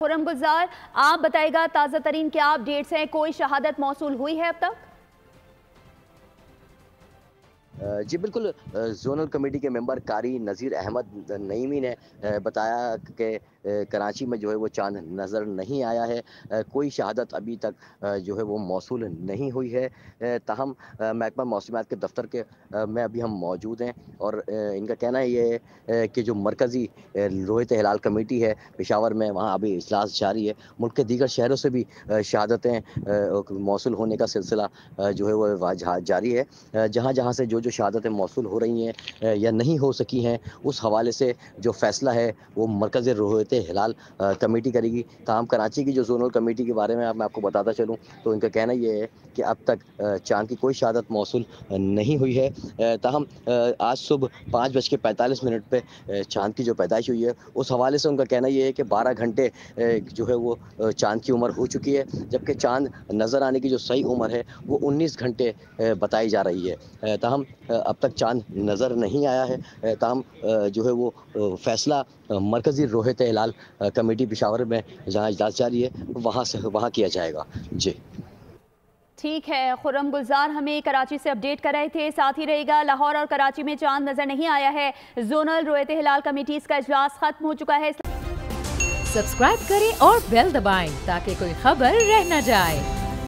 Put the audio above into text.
खुर्रम गुलजार, आप बताइएगा ताज़ा तरीन क्या अपडेट्स हैं, कोई शहादत मौसूल हुई है अब तक? जी बिल्कुल, ज़ोनल कमेटी के मेंबर कारी नज़ीर अहमद नईमी ने बताया कि कराची में जो है वो चाँद नज़र नहीं आया है। कोई शहादत अभी तक जो है वो मौसूल नहीं हुई है। ताहम महकमा मौसमियात के दफ्तर में अभी हम मौजूद हैं और इनका कहना ये है कि जो मरकज़ी रोहित हिलाल कमेटी है पेशावर में, वहाँ अभी इजलास जारी है। मुल्क के दीगर शहरों से भी शहादतें मौसूल होने का सिलसिला जो है वो जारी है। जहाँ-जहाँ से जो शहादतें मौसूल हो रही हैं या नहीं हो सकी हैं, उस हवाले से जो फ़ैसला है वो मरकज़ रोहित हिलाल कमेटी करेगी। ताहम कराची की जो ज़ोनल कमेटी के बारे में मैं आपको बताता चलूँ तो इनका कहना ये है कि अब तक चाँद की कोई शहादत मौसूल नहीं हुई है। ताहम आज सुबह 5:45 पे चाँद की जो पैदाइश हुई है, उस हवाले से उनका कहना ये है कि 12 घंटे जो है वो चाँद की उम्र हो चुकी है, जबकि चाँद नज़र आने की जो सही उम्र है वो 19 घंटे बताई जा रही है। ताहम अब तक चाँद नज़र नहीं आया है। ताहम जो है वो फ़ैसला मरकज़ी रोहित हिलाल कमेटी पेशावर में जहाँ इजलास जारी है, वहाँ किया जाएगा। जी। ठीक है, खुर्रम गुलजार हमें कराची से अपडेट कर रहे थे। साथ ही रहेगा, लाहौर और कराची में चांद नजर नहीं आया है। जोनल रोहित हिलाल कमेटीज का इजलास खत्म हो चुका है। सब्सक्राइब करें और बेल दबाएं ताकि कोई खबर रह न जाए।